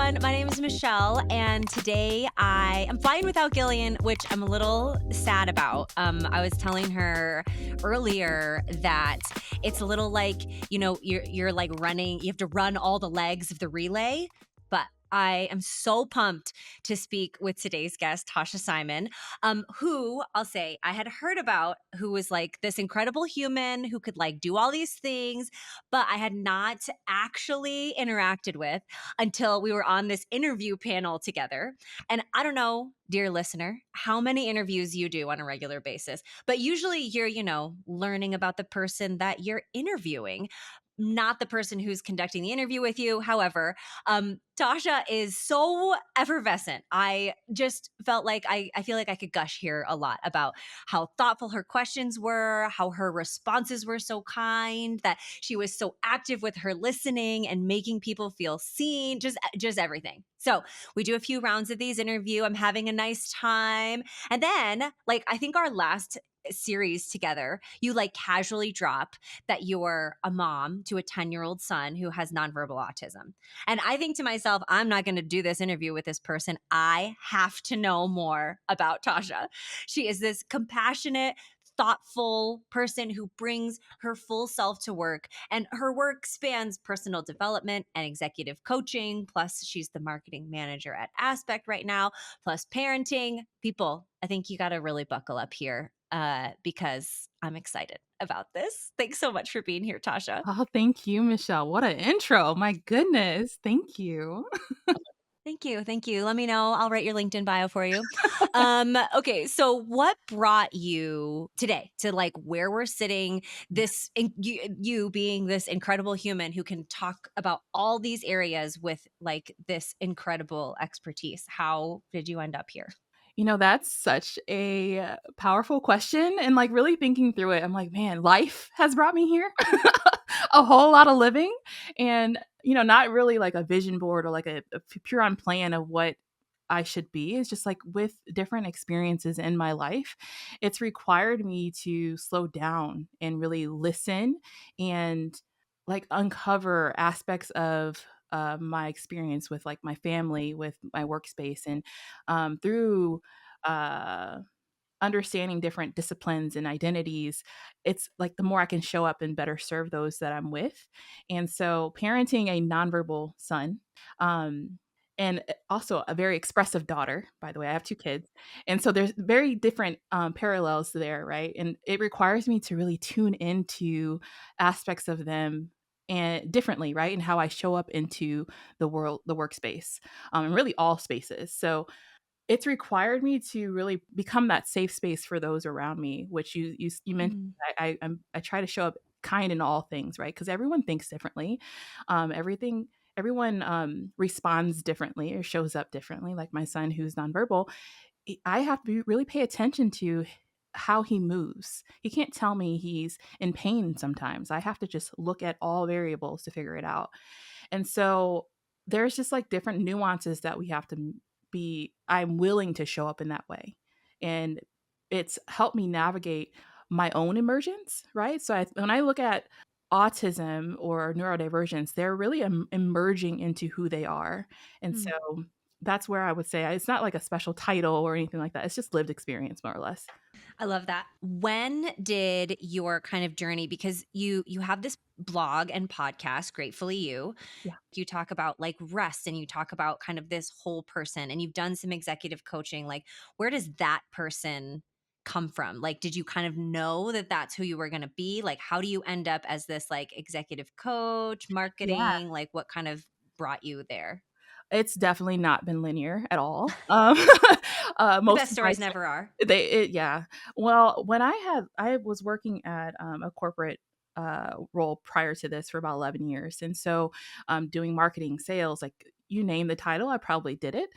everyone. My name is Michelle, and today I am flying without Gillian, which I'm a little sad about. I was telling her earlier that it's a little like, you're like running, you have to run all the legs of the relay, but I am so pumped to speak with today's guest, Tausha Simon, who I'll say I had heard about, who was like this incredible human who could like do all these things, but I had not actually interacted with until we were on this interview panel together. And I don't know, dear listener, how many interviews you do on a regular basis, but usually you're, learning about the person that you're interviewing, not the person who's conducting the interview with you. However, Tausha is so effervescent. I just felt like I feel like I could gush here a lot about how thoughtful her questions were, how her responses were so kind, that she was so active with her listening and making people feel seen, just everything. So we do a few rounds of these interview. I'm having a nice time. And then, like, I think our last series together, you like casually drop that you're a mom to a 10-year-old son who has nonverbal autism. And I think to myself, I'm not going to do this interview with this person. I have to know more about Tausha. She is this compassionate, thoughtful person who brings her full self to work, and her work spans personal development and executive coaching. Plus, she's the marketing manager at Aspect right now, plus parenting. People, I think you got to really buckle up here because I'm excited about this. Thanks so much for being here, Tausha. Oh, thank you, Michelle. What an intro. My goodness. Thank you. Thank you. Thank you. Let me know. I'll write your LinkedIn bio for you. Okay. So what brought you today to like where we're sitting, you being this incredible human who can talk about all these areas with like this incredible expertise? How did you end up here? That's such a powerful question. And like really thinking through it, I'm like, man, life has brought me here. A whole lot of living. And, not really like a vision board or like a pure on plan of what I should be. It's just like with different experiences in my life, it's required me to slow down and really listen and like uncover aspects of my experience with like my family, with my workspace, and through uh, understanding different disciplines and identities, it's like the more I can show up and better serve those that I'm with. And so, parenting a nonverbal son, and also a very expressive daughter, by the way, I have two kids. And so, there's very different parallels there, right? And it requires me to really tune into aspects of them and differently, right? And how I show up into the world, the workspace, and really all spaces. So, it's required me to really become that safe space for those around me, which you mentioned. Mm. I try to show up kind in all things, right? Because everyone thinks differently. Everyone responds differently or shows up differently. Like my son, who's nonverbal, I have to really pay attention to how he moves. He can't tell me he's in pain sometimes. I have to just look at all variables to figure it out. And so there's just like different nuances that we have to I'm willing to show up in that way. And it's helped me navigate my own emergence, right? So when I look at autism or neurodivergence, they're really emerging into who they are. And Mm. so that's where I would say it's not like a special title or anything like that. It's just lived experience, more or less. I love that. When did your kind of journey, because you have this blog and podcast, GreatFully You. Yeah. You talk about like rest and you talk about kind of this whole person, and you've done some executive coaching. Like, where does that person come from? Like, did you kind of know that that's who you were going to be? Like, how do you end up as this like executive coach, Yeah. marketing? Like, what kind of brought you there? It's definitely not been linear at all. The Most best of my stories never are. yeah. Well, when I was working at a corporate role prior to this for about 11 years. And so doing marketing, sales, like you name the title, I probably did it.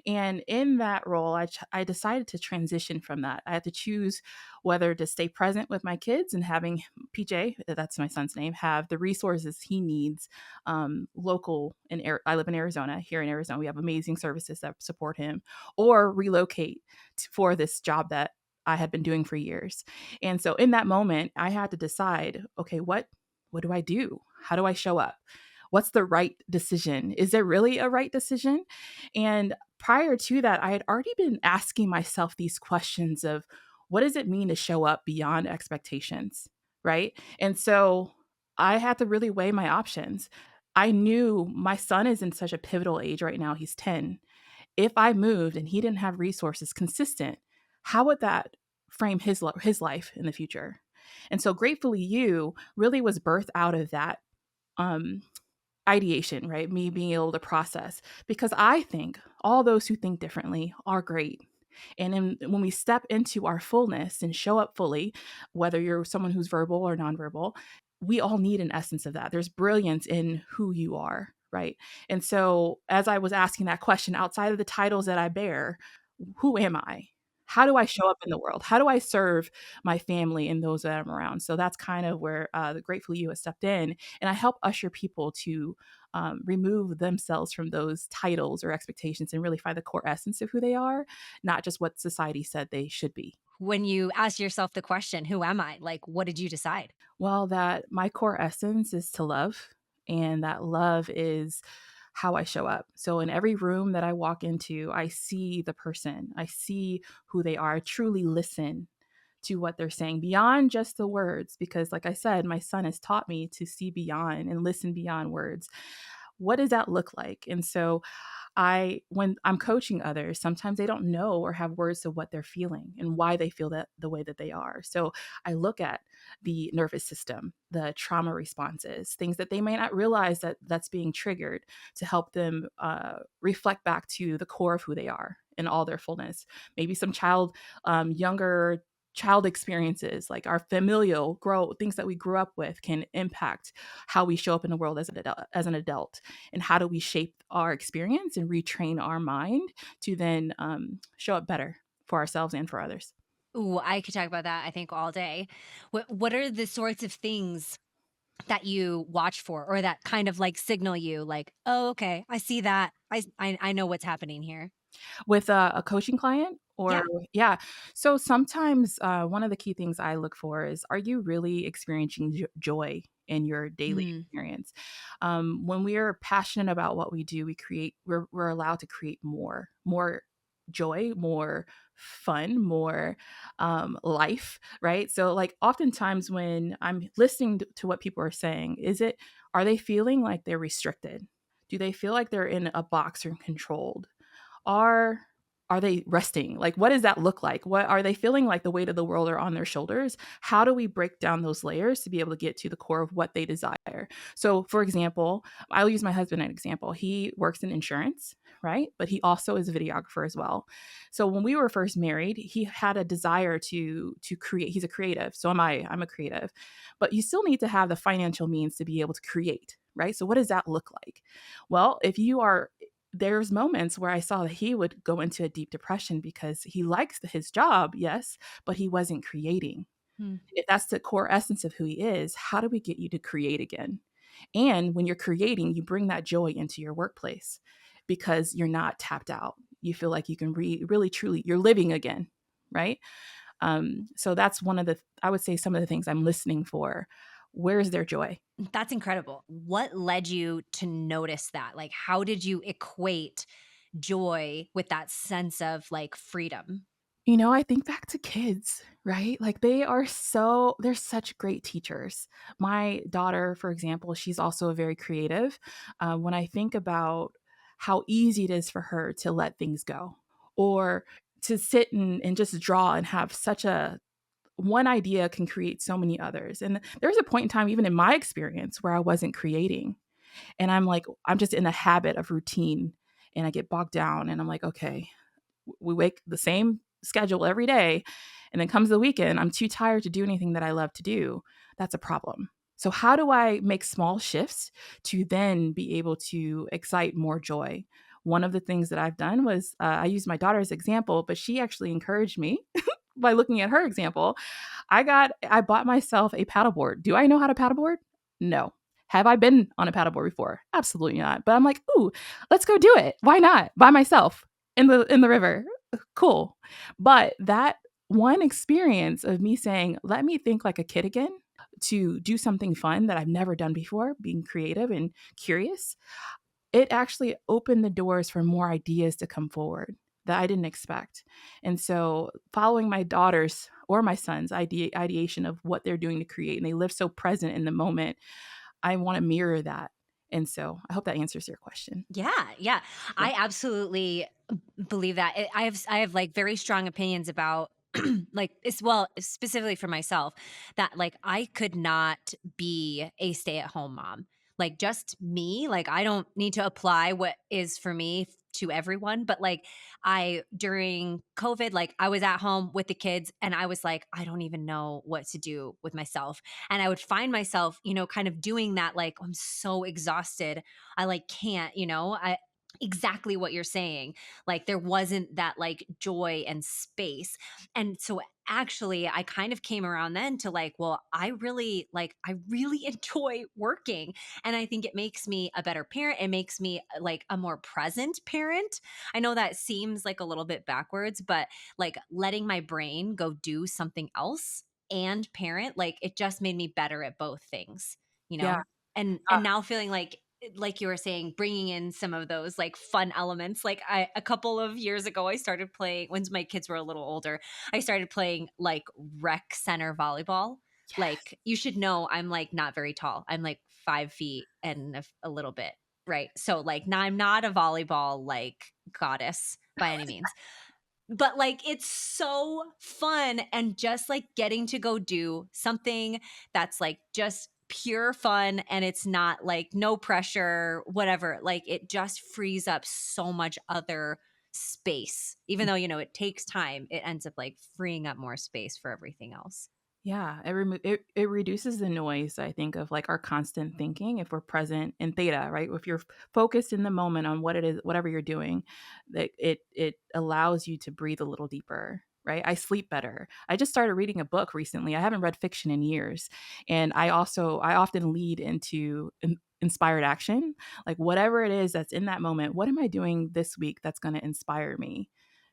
And in that role, I decided to transition from that. I had to choose whether to stay present with my kids and having PJ, that's my son's name, have the resources he needs local I live in Arizona. Here in Arizona, we have amazing services that support him, or relocate for this job that I had been doing for years. And so in that moment, I had to decide, okay, what do I do? How do I show up? What's the right decision? Is there really a right decision? And prior to that, I had already been asking myself these questions of what does it mean to show up beyond expectations? Right. And so I had to really weigh my options. I knew my son is in such a pivotal age right now. He's 10. If I moved and he didn't have resources consistent, how would that frame his life in the future? And so Gratefully You really was birthed out of that um, ideation, right? Me being able to process, because I think all those who think differently are great. And when we step into our fullness and show up fully, whether you're someone who's verbal or nonverbal, we all need an essence of that. There's brilliance in who you are, right? And so, as I was asking that question, outside of the titles that I bear, who am I? How do I show up in the world? How do I serve my family and those that I'm around? So that's kind of where the Grateful You has stepped in, and I help usher people to remove themselves from those titles or expectations and really find the core essence of who they are, not just what society said they should be. When you ask yourself the question, who am I? Like, what did you decide? Well, that my core essence is to love, and that love is how I show up. So in every room that I walk into, I see the person, I see who they are, I truly listen to what they're saying beyond just the words. Because, like I said, my son has taught me to see beyond and listen beyond words. What does that look like? And so when I'm coaching others, sometimes they don't know or have words to what they're feeling and why they feel that the way that they are. So I look at the nervous system, the trauma responses, things that they may not realize that that's being triggered, to help them reflect back to the core of who they are in all their fullness. Maybe some younger child experiences, like our familial grow things that we grew up with, can impact how we show up in the world as an adult. And how do we shape our experience and retrain our mind to then show up better for ourselves and for others? Ooh, I could talk about that, I think, all day. What are the sorts of things that you watch for or that kind of like signal you like, "Oh, okay, I see that. I know what's happening here." With a coaching client, or Yeah. yeah. So sometimes one of the key things I look for is, are you really experiencing joy in your daily Mm. experience? When we are passionate about what we do, we're allowed to create more joy, more fun, more life, right? So like oftentimes when I'm listening to what people are saying, are they feeling like they're restricted? Do they feel like they're in a box or controlled? are are they resting? Like, what does that look like? What are they feeling like the weight of the world are on their shoulders? How do we break down those layers to be able to get to the core of what they desire? So, for example, I'll use my husband as an example. He works in insurance, right? But he also is a videographer as well. So when we were first married, he had a desire to create. He's a creative. So am I. I'm a creative. But you still need to have the financial means to be able to create, right? So what does that look like? Well, if you are there's moments where I saw that he would go into a deep depression because he likes his job, yes, but he wasn't creating. Mm. If that's the core essence of who he is, how do we get you to create again? And when you're creating, you bring that joy into your workplace because you're not tapped out. You feel like you can really, truly, you're living again, right? So that's I would say, some of the things I'm listening for. Where's their joy? That's incredible. What led you to notice that? Like, how did you equate joy with that sense of like freedom? I think back to kids, right? Like they're such great teachers. My daughter, for example, she's also very creative. When I think about how easy it is for her to let things go, or to sit and just draw and have such a one idea can create so many others. And there's a point in time, even in my experience, where I wasn't creating. And I'm just in a habit of routine, and I get bogged down, and I'm like, okay, we wake the same schedule every day, and then comes the weekend, I'm too tired to do anything that I love to do. That's a problem. So how do I make small shifts to then be able to excite more joy? One of the things that I've done was I used my daughter as example, but she actually encouraged me by looking at her example. I bought myself a paddleboard. Do I know how to paddleboard? No. Have I been on a paddleboard before? Absolutely not. But I'm like, ooh, let's go do it. Why not? By myself in the river. Cool. But that one experience of me saying, let me think like a kid again, to do something fun that I've never done before, being creative and curious, it actually opened the doors for more ideas to come forward that I didn't expect. And so following my daughter's or my son's ideation of what they're doing to create, and they live so present in the moment, I want to mirror that. And so I hope that answers your question. Yeah, yeah. Yeah. I absolutely believe that. I have like very strong opinions about like it's well, specifically for myself that like I could not be a stay-at-home mom. Like just me, like I don't need to apply what is for me to everyone, but like I during COVID like I was at home with the kids and I was like I don't even know what to do with myself. And I would find myself, kind of doing that like I'm so exhausted I like can't, I exactly what you're saying. Like there wasn't that like joy and space. And so actually I kind of came around then to like, well, I really enjoy working and I think it makes me a better parent. It makes me like a more present parent. I know that seems like a little bit backwards, but like letting my brain go do something else and parent, like it just made me better at both things, you Yeah. know? And now feeling like you were saying bringing in some of those like fun elements like a couple of years ago I started playing when my kids were a little older. I started playing like rec center volleyball. Yes. Like you should know I'm like not very tall. I'm like 5 feet and a little bit, right? So like now I'm not a volleyball like goddess by any means, but like it's so fun and just like getting to go do something that's like just pure fun and it's not like no pressure whatever, like it just frees up so much other space. Even though it takes time, it ends up like freeing up more space for everything else. Yeah, it reduces the noise, I think, of like our constant thinking if we're present in theta, right? If you're focused in the moment on what it is, whatever you're doing, that it allows you to breathe a little deeper, right? I sleep better. I just started reading a book recently. I haven't read fiction in years, and I often lead into inspired action, like whatever it is that's in that moment. What am I doing this week that's going to inspire me,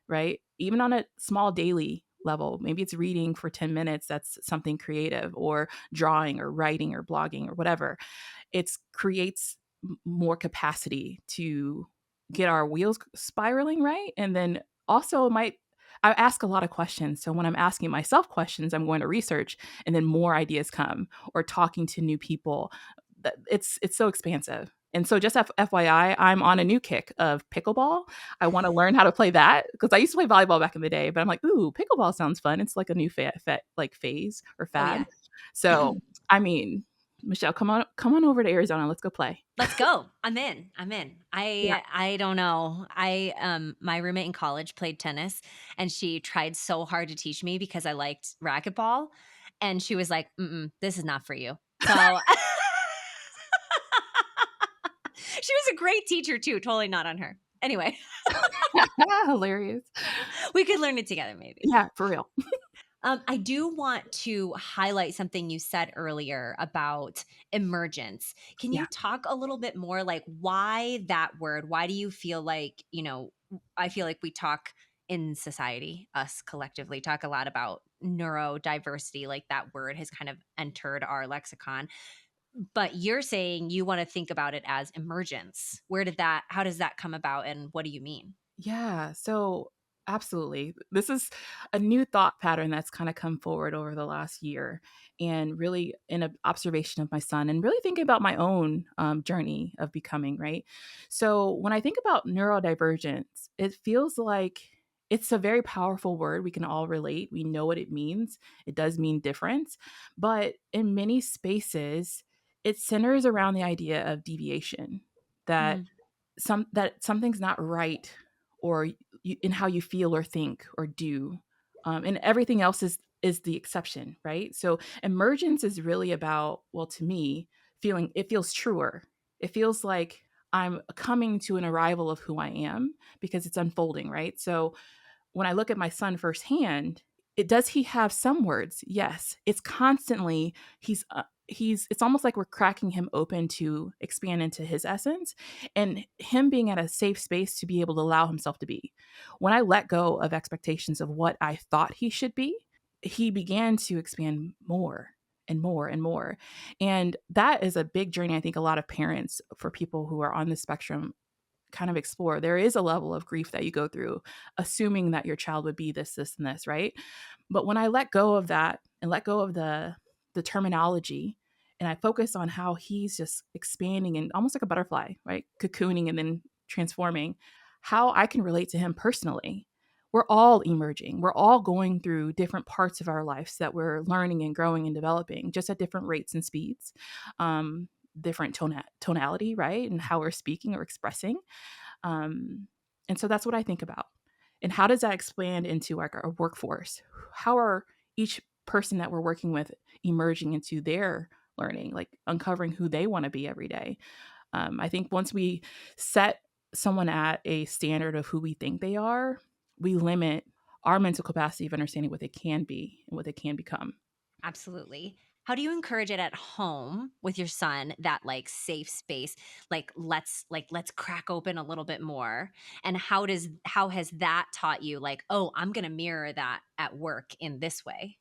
right? Even on a small daily level. Maybe it's reading for 10 minutes, that's something creative, or drawing or writing or blogging or whatever. It creates more capacity to get our wheels spiraling, right? And then also I ask a lot of questions. So when I'm asking myself questions, I'm going to research and then more ideas come, or talking to new people. It's so expansive. And so just FYI, I'm on a new kick of pickleball. I want to learn how to play that because I used to play volleyball back in the day, but I'm like, ooh, pickleball sounds fun. It's like a new like phase or Oh fad. yeah. So, I mean, Michelle, come on over to Arizona. Let's go play. Let's go. I'm in. Yeah. I don't know. My roommate in college played tennis and she tried so hard to teach me because I liked racquetball and she was like, "Mm-mm, this is not for you." So she was a great teacher too, totally not on her. Anyway, Hilarious. we could learn it together maybe. Yeah, for real. I do want to highlight something you said earlier about emergence. Can Yeah. you talk a little bit more like why that word? Why do you feel like, I feel like we talk in society, us collectively talk a lot about neurodiversity, like that word has kind of entered our lexicon. But you're saying you want to think about it as emergence. How does that come about and what do you mean? Yeah. So, absolutely. This is a new thought pattern that's kind of come forward over the last year, and really in an observation of my son, and really thinking about my own journey of becoming, right? So, when I think about neurodivergence, it feels like it's a very powerful word. We can all relate. We know what it means. It does mean difference. But in many spaces, it centers around the idea of deviation, that Mm, something's not right, or in how you feel or think or do, and everything else is the exception, right? So emergence is really about, well, to me, feeling it feels truer. It feels like I'm coming to an arrival of who I am because it's unfolding, right? So when I look at my son firsthand, does he have some words? Yes. It's constantly it's almost like we're cracking him open to expand into his essence, and him being at a safe space to be able to allow himself to be. When I let go of expectations of what I thought he should be, he began to expand more. and more and more. And that is a big journey. I think a lot of parents, for people who are on the spectrum, kind of explore. There is a level of grief that you go through, assuming that your child would be this, and this, right? But when I let go of that and let go of the terminology, and I focus on how he's just expanding and almost like a butterfly, right? Cocooning and then transforming, how I can relate to him personally. We're all emerging. We're all going through different parts of our lives that we're learning and growing and developing, just at different rates and speeds, different tonality, right? And how we're speaking or expressing. Um, and so that's what I think about. And how does that expand into like our workforce? How are each person that we're working with emerging into their learning, like uncovering who they want to be every day? I think once we set someone at a standard of who we think they are, we limit our mental capacity of understanding what they can be and what they can become. Absolutely. How do you encourage it at home with your son, that like safe space? Let's crack open a little bit more. And how has that taught you like, oh, I'm gonna mirror that at work in this way?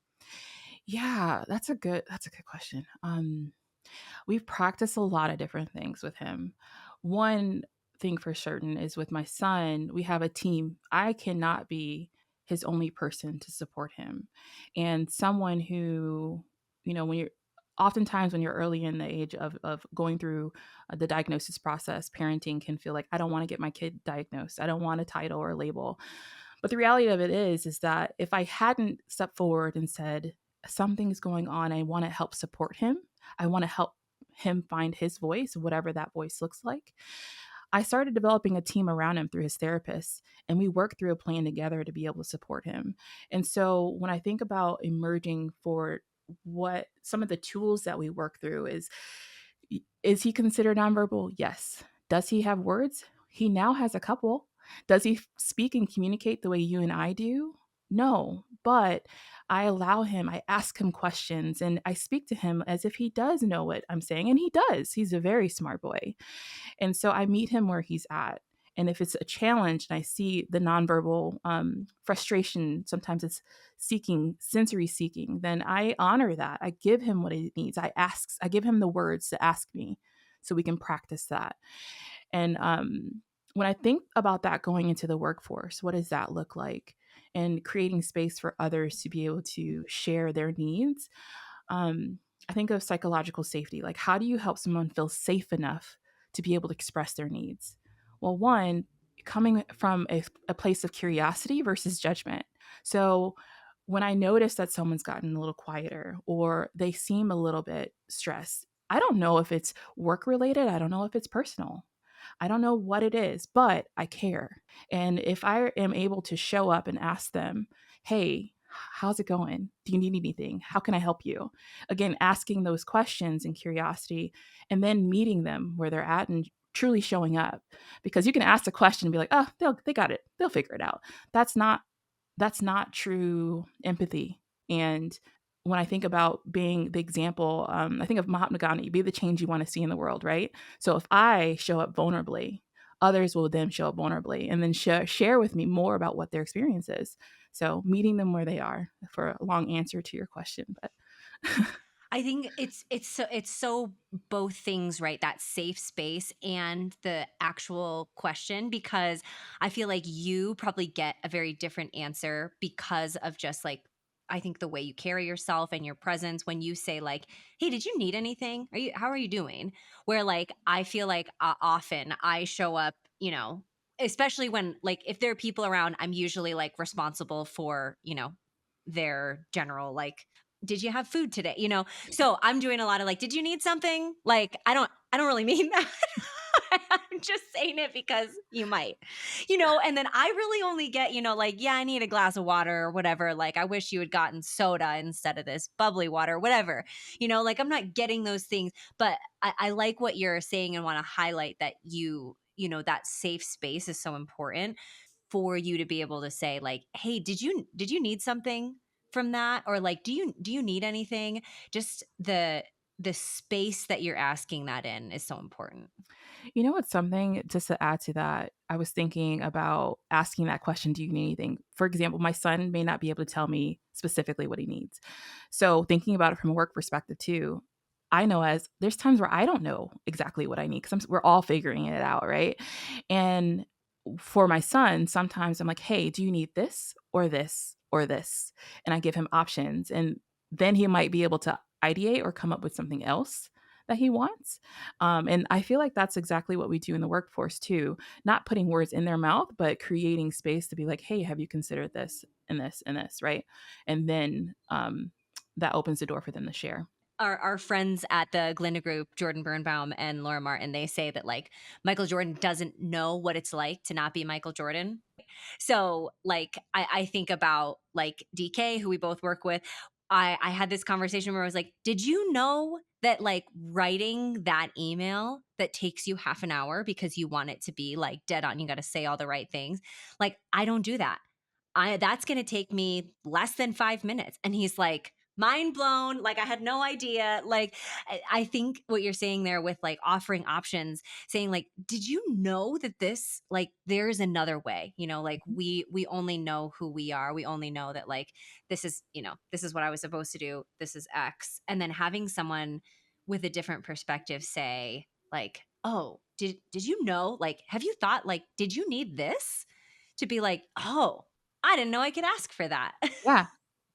Yeah, that's a good question. We've practiced a lot of different things with him. One thing for certain is with my son, we have a team. I cannot be his only person to support him. And someone who, when you're oftentimes when you're early in the age of going through the diagnosis process, parenting can feel like, I don't want to get my kid diagnosed. I don't want a title or a label. But the reality of it is that if I hadn't stepped forward and said, something's going on, I want to help support him, I want to help him find his voice, whatever that voice looks like. I started developing a team around him through his therapist, and we worked through a plan together to be able to support him. And so when I think about emerging for what some of the tools that we work through is he considered nonverbal? Yes. Does he have words? He now has a couple. Does he speak and communicate the way you and I do? No, but I allow him, I ask him questions, and I speak to him as if he does know what I'm saying. And he does. He's a very smart boy. And so I meet him where he's at. And if it's a challenge and I see the nonverbal frustration, sometimes it's sensory seeking, then I honor that. I give him what he needs. I give him the words to ask me so we can practice that. And when I think about that going into the workforce, what does that look like? And creating space for others to be able to share their needs. I think of psychological safety. Like, how do you help someone feel safe enough to be able to express their needs? Well, one, coming from a place of curiosity versus judgment. So when I notice that someone's gotten a little quieter or they seem a little bit stressed, I don't know if it's work related. I don't know if it's personal. I don't know what it is, but I care. And if I am able to show up and ask them, hey, how's it going? Do you need anything? How can I help you? Again, asking those questions and curiosity, and then meeting them where they're at and truly showing up. Because you can ask a question and be like, oh, they got it. They'll figure it out. That's not that's not true empathy. And when I think about being the example, I think of Mahatma Gandhi, be the change you want to see in the world, right? So if I show up vulnerably, others will then show up vulnerably and then share with me more about what their experience is. So meeting them where they are, for a long answer to your question. But I think it's so both things, right? That safe space and the actual question, because I feel like you probably get a very different answer because of just like, I think the way you carry yourself and your presence when you say like, "Hey, did you need anything? How are you doing?" Where like I feel like often I show up, especially when like if there are people around, I'm usually like responsible for, their general like, did you have food today? So I'm doing a lot of like, did you need something? Like, I don't really mean that. I'm just saying it because you might, and then I really only get, like, yeah, I need a glass of water or whatever. Like, I wish you had gotten soda instead of this bubbly water, whatever, like I'm not getting those things, but I like what you're saying and want to highlight that that safe space is so important for you to be able to say like, hey, did you need something from that, or like do you need anything? Just the space that you're asking that in is so important. You know what's something just to add to that? I was thinking about asking that question, do you need anything? For example, my son may not be able to tell me specifically what he needs. So thinking about it from a work perspective too, I know as there's times where I don't know exactly what I need because we're all figuring it out, right? And for my son, sometimes I'm like, hey, do you need this or this or this? And I give him options. And then he might be able to ideate or come up with something else that he wants. And I feel like that's exactly what we do in the workforce too. Not putting words in their mouth, but creating space to be like, hey, have you considered this and this and this, right? And then that opens the door for them to share. Our friends at the Glinda Group, Jordan Birnbaum and Laura Martin, they say that like Michael Jordan doesn't know what it's like to not be Michael Jordan. So like I think about like DK, who we both work with. I had this conversation where I was like, did you know that like writing that email that takes you half an hour because you want it to be like dead on, you got to say all the right things. Like, I don't do that. That's going to take me less than 5 minutes. And he's like, mind blown. Like, I had no idea. Like, I think what you're saying there with like offering options, saying like, did you know that this, like, there's another way, like we only know who we are. We only know that like, this is what I was supposed to do. This is X. And then having someone with a different perspective say like, oh, did you know, like, have you thought like, did you need this? To be like, oh, I didn't know I could ask for that. Yeah,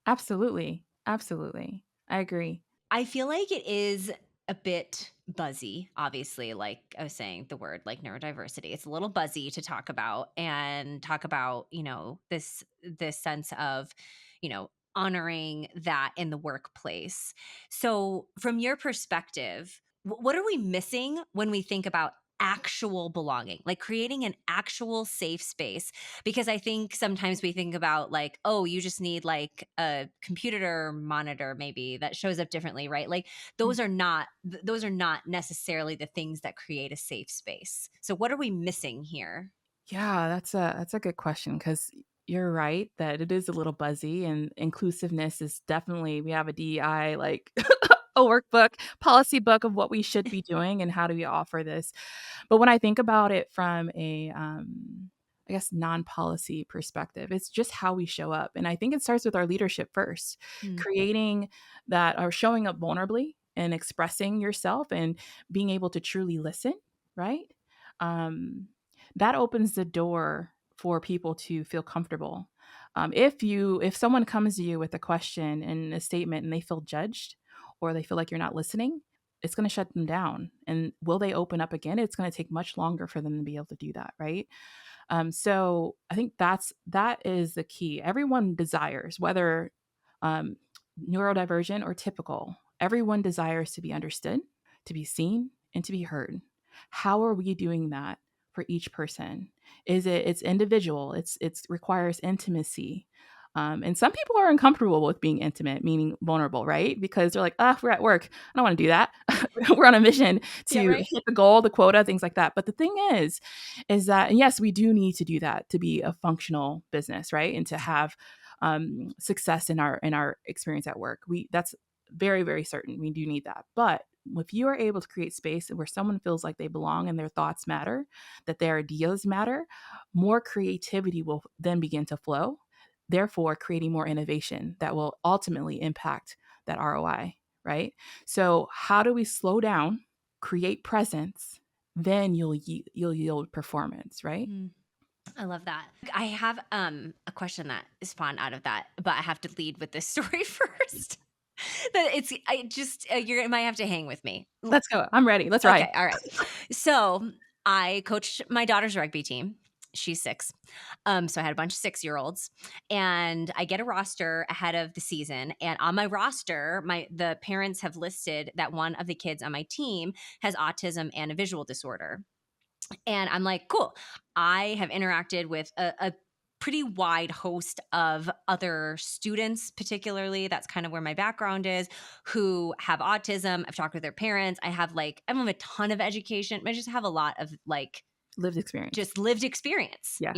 absolutely. Absolutely. I agree. I feel like it is a bit buzzy, obviously, like I was saying, the word like neurodiversity. It's a little buzzy to talk about and talk about, this sense of, honoring that in the workplace. So, from your perspective, what are we missing when we think about actual belonging, like creating an actual safe space? Because I think sometimes we think about like, oh, you just need like a computer monitor maybe that shows up differently, right? Like those are not necessarily the things that create a safe space. So what are we missing here? Yeah, that's a good question because you're right that it is a little buzzy and inclusiveness is definitely we have a DEI like a workbook, policy book of what we should be doing and how do we offer this. But when I think about it from a I guess non-policy perspective, it's just how we show up. And I think it starts with our leadership first, Mm. creating that or showing up vulnerably and expressing yourself and being able to truly listen, right? Um, that opens the door for people to feel comfortable. If someone comes to you with a question and a statement and they feel judged or they feel like you're not listening, it's going to shut them down. And will they open up again? It's going to take much longer for them to be able to do that, right? So I think that is the key. Everyone desires, whether um, neurodivergent or typical, everyone desires to be understood, to be seen, and to be heard. How are we doing that for each person? It's individual. It's requires intimacy. And some people are uncomfortable with being intimate, meaning vulnerable, right? Because they're like, we're at work. I don't want to do that. We're on a mission Yeah, to right. hit the goal, the quota, things like that. But the thing is that, and yes, we do need to do that to be a functional business, right? And to have success in our experience at work. That's very, very certain. We do need that. But if you are able to create space where someone feels like they belong and their thoughts matter, that their ideas matter, more creativity will then begin to flow, therefore creating more innovation that will ultimately impact that ROI, right? So how do we slow down, create presence, then you'll yield performance, right? Mm. I love that. I have a question that is spawned out of that, but I have to lead with this story first. That it's I just you might have to hang with me. Let's go. I'm ready. Let's ride. Okay, all right. So I coached my daughter's rugby team. She's 6. So I had a bunch of 6-year-olds, and I get a roster ahead of the season. And on my roster, the parents have listed that one of the kids on my team has autism and a visual disorder. And I'm like, cool. I have interacted with a pretty wide host of other students, particularly. That's kind of where my background is, who have autism. I've talked with their parents. I don't have a ton of education, but I just have a lot of like Lived experience. just lived experience, Yeah.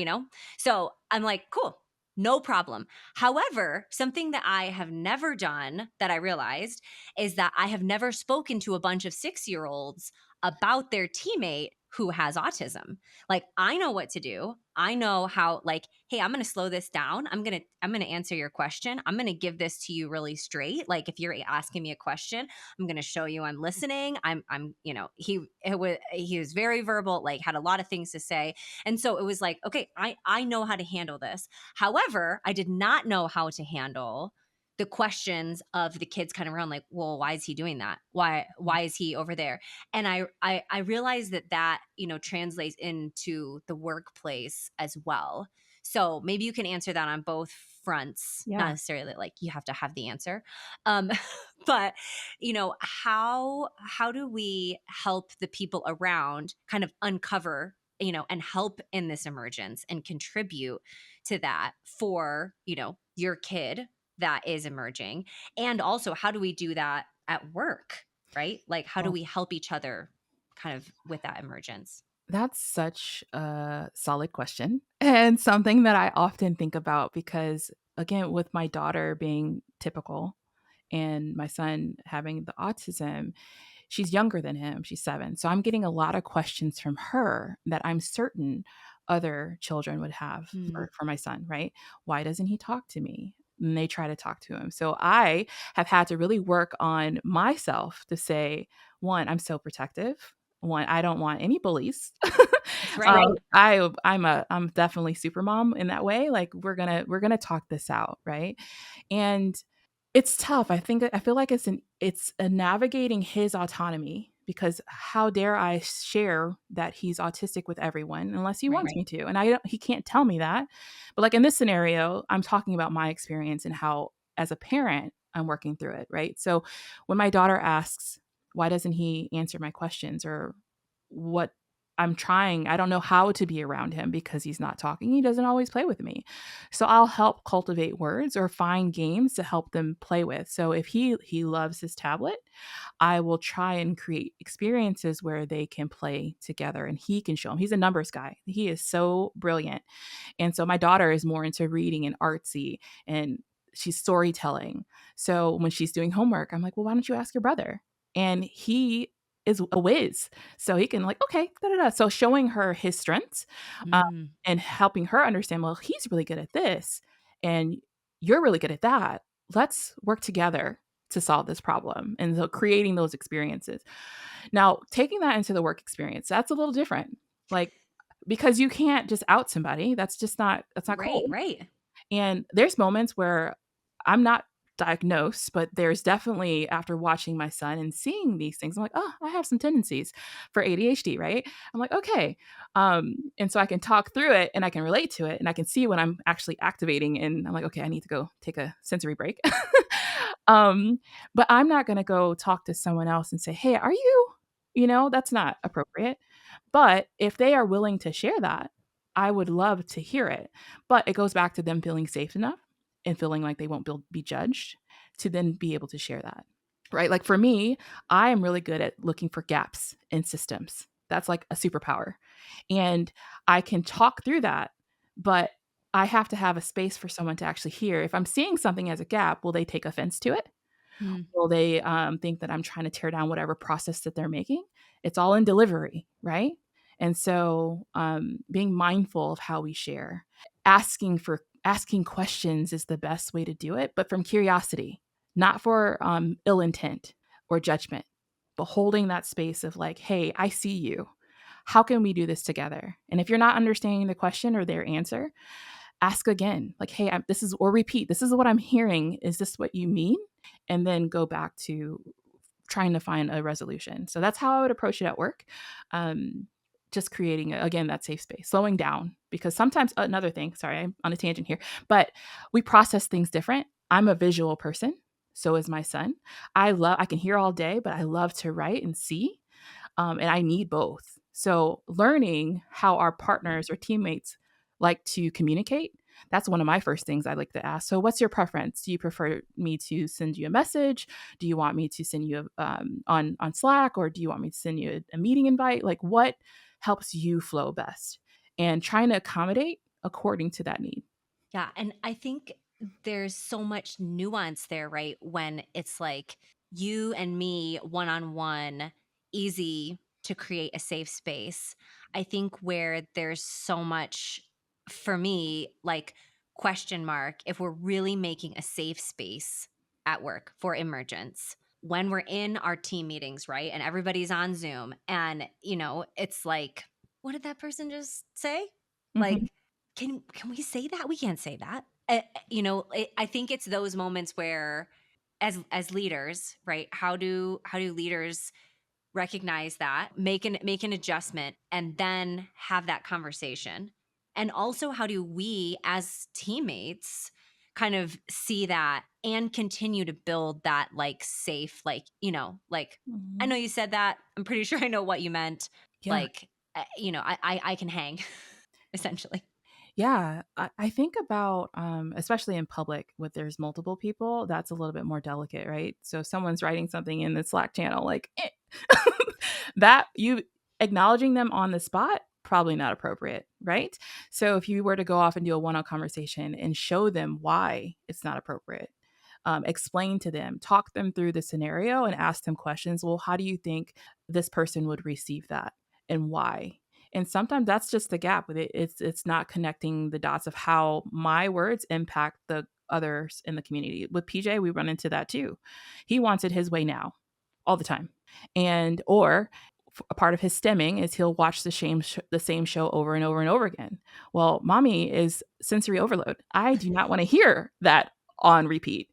So I'm like, cool. No problem. However, something that I have never done that I realized is that I have never spoken to a bunch of 6-year-olds about their teammate who has autism. Like, I know what to do. I know how, like, hey, I'm going to slow this down. I'm going to answer your question. I'm going to give this to you really straight. Like, if you're asking me a question, I'm going to show you I'm listening. He was very verbal, like had a lot of things to say. And so it was like, okay, I know how to handle this. However, I did not know how to handle the questions of the kids kind of around, like, well, why is he doing that? Why is he over there? And I realized that translates into the workplace as well. So maybe you can answer that on both fronts, not Yeah. necessarily like you have to have the answer. Um, but how do we help the people around kind of uncover, and help in this emergence and contribute to that for, your kid that is emerging? And also, how do we do that at work, right? Like, how do Well, we help each other kind of with that emergence? that's such a solid question and something that I often think about because, again, with my daughter being typical and my son having the autism, she's younger than him. She's 7. So I'm getting a lot of questions from her that I'm certain other children would have Mm, for my son, right? Why doesn't he talk to me? And they try to talk to him. So I have had to really work on myself to say, one, I'm so protective. One, I don't want any bullies. right. I'm definitely super mom in that way. Like we're gonna talk this out, right? And it's tough. I feel like it's a navigating his autonomy because how dare I share that he's autistic with everyone unless he Right. wants me to. And he can't tell me that. But like in this scenario, I'm talking about my experience and how as a parent I'm working through it, right? So when my daughter asks, why doesn't he answer my questions or what I don't know how to be around him because he's not talking. He doesn't always play with me. So I'll help cultivate words or find games to help them play with. So if he loves his tablet, I will try and create experiences where they can play together and he can show him. He's a numbers guy. He is so brilliant. And so my daughter is more into reading and artsy and she's storytelling. So when she's doing homework, I'm like, well, why don't you ask your brother? And he is a whiz. So he can like, okay, da, da, da. So showing her his strengths Mm, and helping her understand, well, he's really good at this and you're really good at that. Let's work together to solve this problem. And so creating those experiences. Now, taking that into the work experience, that's a little different. Like, because you can't just out somebody. That's not right. cool. Right. And there's moments where I'm not diagnosed, but there's definitely after watching my son and seeing these things, I'm like, oh, I have some tendencies for ADHD, right? I'm like, okay. And so I can talk through it and I can relate to it and I can see when I'm actually activating and I'm like, okay, I need to go take a sensory break. um, but I'm not gonna go talk to someone else and say, hey, are you, that's not appropriate. But if they are willing to share that, I would love to hear it. But it goes back to them feeling safe enough and feeling like they won't be judged to then be able to share that. Right? Like for me, I am really good at looking for gaps in systems. That's like a superpower. And I can talk through that, but I have to have a space for someone to actually hear. If I'm seeing something as a gap, will they take offense to it? Mm, Will they think that I'm trying to tear down whatever process that they're making? It's all in delivery, right? And so being mindful of how we share, asking questions is the best way to do it, but from curiosity, not for ill intent or judgment, but holding that space of like, hey, I see you. How can we do this together? And if you're not understanding the question or their answer, ask again. Like, hey, or repeat. This is what I'm hearing. Is this what you mean? And then go back to trying to find a resolution. So that's how I would approach it at work. Just creating again that safe space, slowing down because sometimes another thing. Sorry, I'm on a tangent here, but we process things different. I'm a visual person, so is my son. I can hear all day, but I love to write and see, and I need both. So learning how our partners or teammates like to communicate. That's one of my first things I like to ask. So, what's your preference? Do you prefer me to send you a message? Do you want me to send you on Slack, or do you want me to send you a meeting invite? Like, what helps you flow best? And trying to accommodate according to that need. Yeah. And I think there's so much nuance there, right? When it's like you and me one on one, easy to create a safe space. I think where there's so much, for me, like question mark, if we're really making a safe space at work for emergence. When we're in our team meetings, right? And everybody's on Zoom, and, it's like, what did that person just say? Mhm. Like, can we say that? We can't say that. I think it's those moments where, as leaders, right? How do leaders recognize that, make an adjustment, and then have that conversation? And also, how do we as teammates kind of see that and continue to build that, like, safe, like, I Mhm. know you said that. I'm pretty sure I know what you meant. Yeah. Like, I can hang, essentially. Yeah, I think about, especially in public, with there's multiple people, that's a little bit more delicate, right? So if someone's writing something in the Slack channel, like that, you acknowledging them on the spot, probably not appropriate, right? So if you were to go off and do a one-on conversation and show them why it's not appropriate, explain to them, talk them through the scenario, and ask them questions. Well, how do you think this person would receive that, and why? And sometimes that's just the gap with it. It's not connecting the dots of how my words impact the others in the community. With PJ, we run into that too. He wants it his way now, all the time, and or a part of his stemming is he'll watch the same show over and over and over again. Well, mommy is sensory overload. I do not want to hear that on repeat.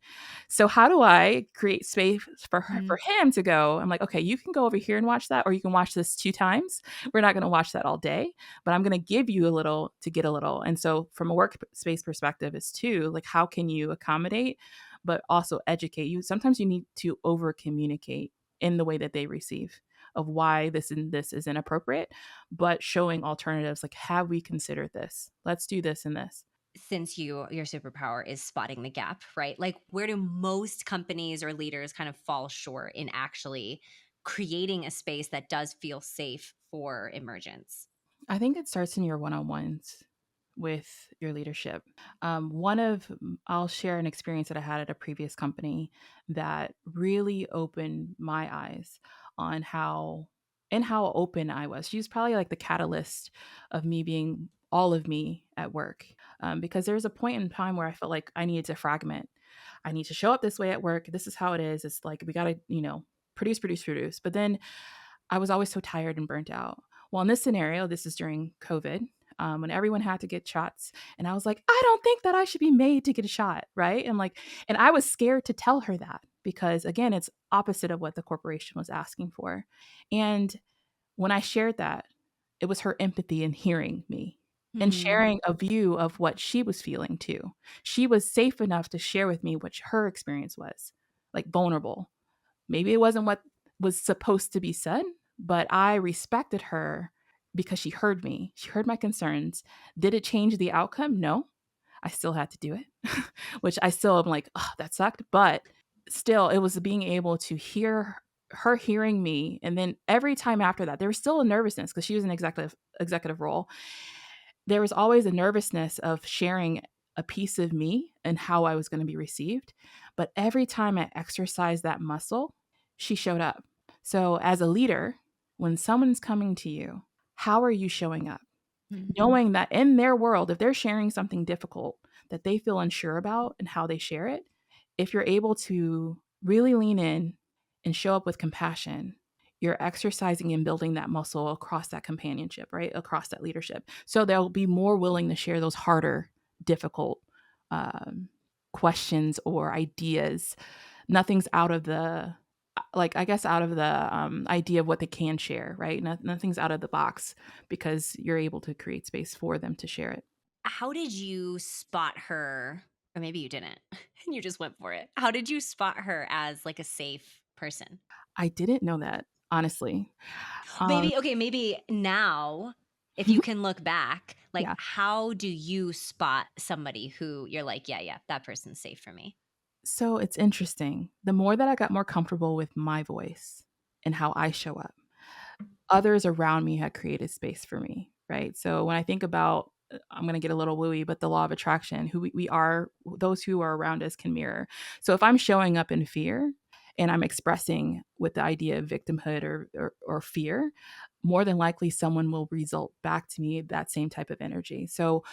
So how do I create space for him to go? I'm like, okay, you can go over here and watch that, or you can watch this 2 times. We're not going to watch that all day, but I'm going to give you a little to get a little. And so from a workspace perspective, is too, like, how can you accommodate, but also educate you? Sometimes you need to over communicate in the way that they receive of why this and this is inappropriate, but showing alternatives like, have we considered this? Let's do this and this. Since your superpower is spotting the gap, right? Like, where do most companies or leaders kind of fall short in actually creating a space that does feel safe for emergence? I think it starts in your one on ones with your leadership. I'll share an experience that I had at a previous company that really opened my eyes on how open I was. She was probably like the catalyst of me being all of me at work. Because there was a point in time where I felt like I needed to fragment. I need to show up this way at work. This is how it is. It's like we got to, produce, produce, produce. But then I was always so tired and burnt out. Well, in this scenario, this is during COVID, when everyone had to get shots. And I was like, I don't think that I should be made to get a shot. Right. And I was scared to tell her that because, again, it's opposite of what the corporation was asking for. And when I shared that, it was her empathy in hearing me and Hmm. sharing a view of what she was feeling too. She was safe enough to share with me what her experience was, like vulnerable. Maybe it wasn't what was supposed to be said, but I respected her because she heard me. She heard my concerns. Did it change the outcome? No. I still had to do it, which I still am like, oh, that sucked. But still, it was being able to hear her hearing me. And then every time after that, there was still a nervousness because she was an executive role. There was always a nervousness of sharing a piece of me and how I was going to be received. But every time I exercised that muscle, she showed up. So, as a leader, when someone's coming to you, how are you showing up? Knowing that in their world, if they're sharing something difficult that they feel unsure about and how they share it, if you're able to really lean in and show up with compassion, you're exercising and building that muscle across that companionship, right? Across that leadership. So they'll be more willing to share those harder, difficult um, questions or ideas. Nothing's out of the I guess out of the idea of what they can share, right? Nothing's out of the box because you're able to create space for them to share it. How did you spot her? Or maybe you didn't, and you just went for it. How did you spot her as, like, a safe person? I didn't know that, honestly. Um, Maybe, okay, maybe now, if you can look back, like, yeah. how do you spot somebody who you're like, "Yeah, yeah, that person's safe for me?" So it's interesting. The more that I got more comfortable with my voice and how I show up, others around me had created space for me, right? So when I think about I'm going to get a little wooey, but the law of attraction, who we are, those who are around us can mirror. So if I'm showing up in fear and I'm expressing with the idea of victimhood or fear, more than likely someone will result back to me that same type of energy. So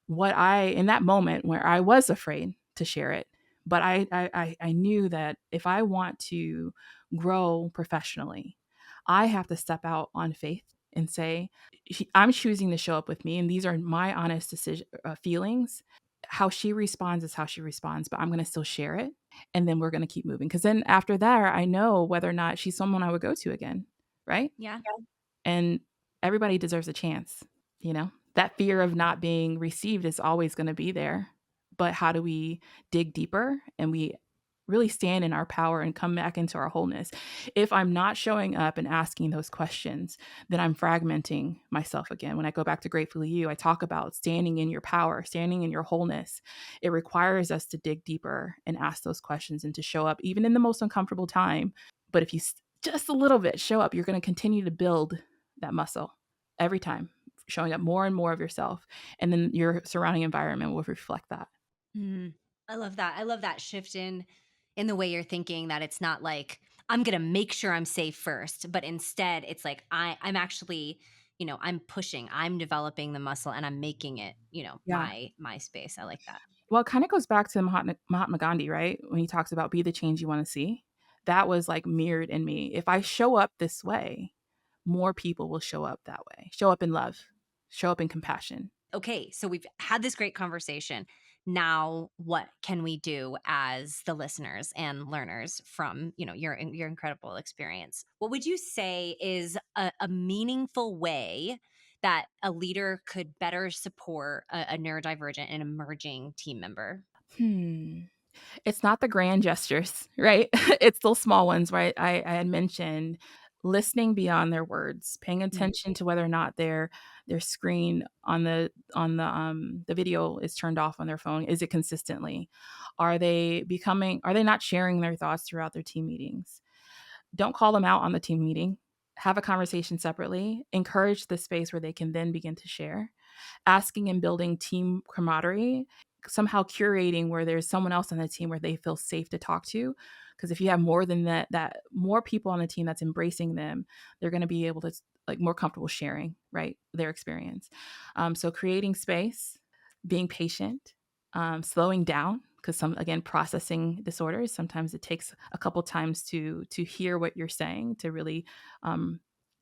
in that moment where I was afraid to share it, but I knew that if I want to grow professionally, I have to step out on faith and say, I'm choosing to show up with me, and these are my honest feelings. How she responds is how she responds, but I'm going to still share it, and then we're going to keep moving. Because then after that, I know whether or not she's someone I would go to again, right? Yeah. And everybody deserves a chance, you know? That fear of not being received is always going to be there. But how do we dig deeper and we really stand in our power and come back into our wholeness? If I'm not showing up and asking those questions, then I'm fragmenting myself again. When I go back to GreatFully You, I talk about standing in your power, standing in your wholeness. It requires us to dig deeper and ask those questions and to show up even in the most uncomfortable time. But if you just a little bit show up, you're going to continue to build that muscle every time, showing up more and more of yourself. And then your surrounding environment will reflect that. Mm. I love that. I love that shift in the way you're thinking, that it's not like I'm going to make sure I'm safe first, but instead it's like I'm actually, I'm pushing, I'm developing the muscle and I'm making it, Yeah. my space. I like that. Well, it kind of goes back to Mahatma Gandhi, right? When he talks about be the change you want to see. That was like mirrored in me. If I show up this way, more people will show up that way. Show up in love, show up in compassion. Okay, so we've had this great conversation. Now, what can we do as the listeners and learners from, your incredible experience? What would you say is a meaningful way that a leader could better support a neurodivergent and emerging team member? Hmm. It's not the grand gestures, right? It's those small ones, right? I had mentioned listening beyond their words, paying Mm. attention to whether or not their screen on the video is turned off on their phone. Is it consistently? Are they not sharing their thoughts throughout their team meetings? Don't call them out on the team meeting. Have a conversation separately. Encourage the space where they can then begin to share. Asking and building team camaraderie, somehow curating where there's someone else on the team where they feel safe to talk to. Because if you have more than that more people on the team that's embracing them, they're going to be able to like more comfortable sharing, right, their experience. So creating space, being patient, slowing down, because again, processing disorders, sometimes it takes a couple times to hear what you're saying to really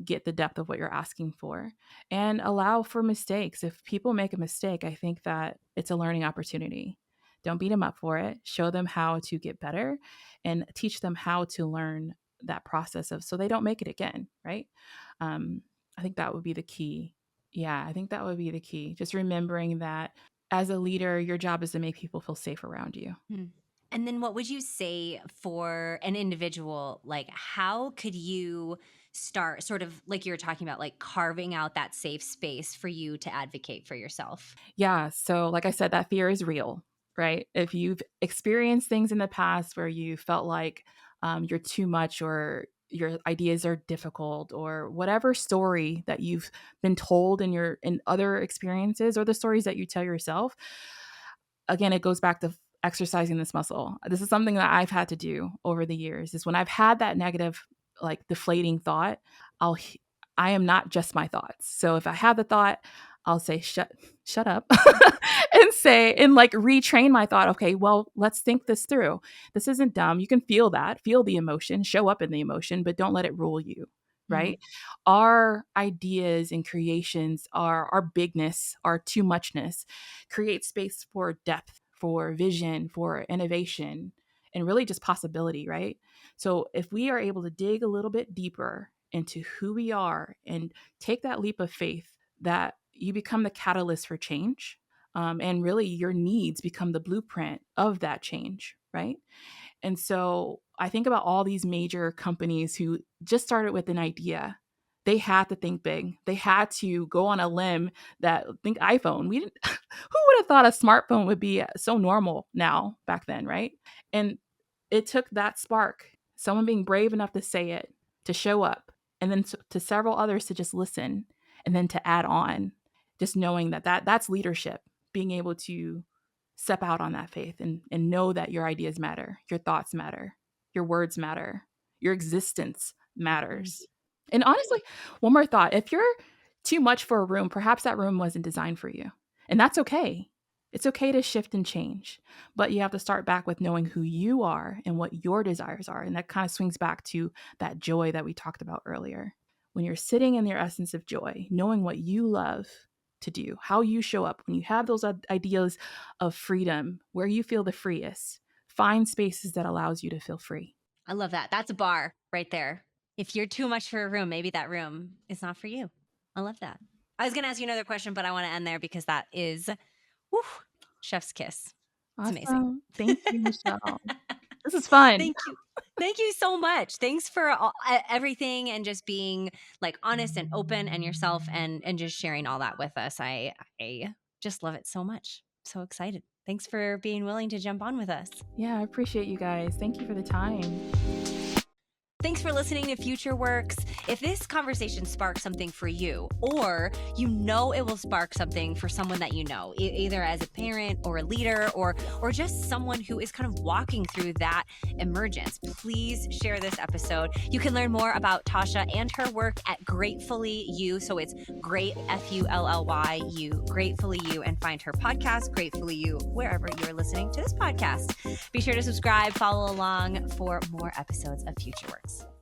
get the depth of what you're asking for, and allow for mistakes. If people make a mistake, I think that it's a learning opportunity. Don't beat them up for it. Show them how to get better and teach them how to learn that process of so they don't make it again, right? Um, I think that would be the key. Yeah, I think that would be the key. Just remembering that as a leader, your job is to make people feel safe around you. Hmm. And then what would you say for an individual? Like, how could you start, sort of like you were talking about, like carving out that safe space for you to advocate for yourself? Yeah. So, like I said, that fear is real, right? If you've experienced things in the past where you felt like you're too much or your ideas are difficult or whatever story that you've been told in other experiences or the stories that you tell yourself, again, it goes back to exercising this muscle. This is something that I've had to do over the years is when I've had that negative, like deflating thought, I'll, I am not just my thoughts. So if I have the thought, I'll say, shut up and say, and like retrain my thought. Okay, well, let's think this through. This isn't dumb. You can feel that, feel the emotion, show up in the emotion, but don't let it rule you. Mhm. Right. Our ideas and creations, our bigness, our too muchness create space for depth, for vision, for innovation, and really just possibility, right? So if we are able to dig a little bit deeper into who we are and take that leap of faith, that you become the catalyst for change. And really, your needs become the blueprint of that change, right? And so I think about all these major companies who just started with an idea. They had to think big. They had to go on a limb that think iPhone. We didn't who would have thought a smartphone would be so normal now back then, right? And it took that spark, someone being brave enough to say it, to show up, and then to several others to just listen and then to add on. just knowing that's leadership, being able to step out on that faith and know that your ideas matter, your thoughts matter, your words matter, your existence matters. And honestly, one more thought. If you're too much for a room, perhaps that room wasn't designed for you. And that's okay. It's okay to shift and change, but you have to start back with knowing who you are and what your desires are. And that kind of swings back to that joy that we talked about earlier. When you're sitting in your essence of joy, knowing what you love to do, how you show up, when you have those ideas of freedom, where you feel the freest, find spaces that allows you to feel free. I love that. That's a bar right there. If you're too much for a room, maybe that room is not for you. I love that. I was going to ask you another question, but I want to end there because that is chef's kiss. Awesome. It's amazing. Thank you, Michelle. This is fun. Thank you. Thank you so much. Thanks for everything and just being like honest and open and yourself and just sharing all that with us. I just love it so much. So excited. Thanks for being willing to jump on with us. Yeah, I appreciate you guys. Thank you for the time. Thanks for listening to Futureworks. If this conversation sparks something for you, or you know it will spark something for someone that you know, either as a parent or a leader or just someone who is kind of walking through that emergence, please share this episode. You can learn more about Tausha and her work at GreatFully You. So it's great, FULLY, GreatFully You, and find her podcast, GreatFully You, wherever you're listening to this podcast. Be sure to subscribe, follow along for more episodes of Futureworks.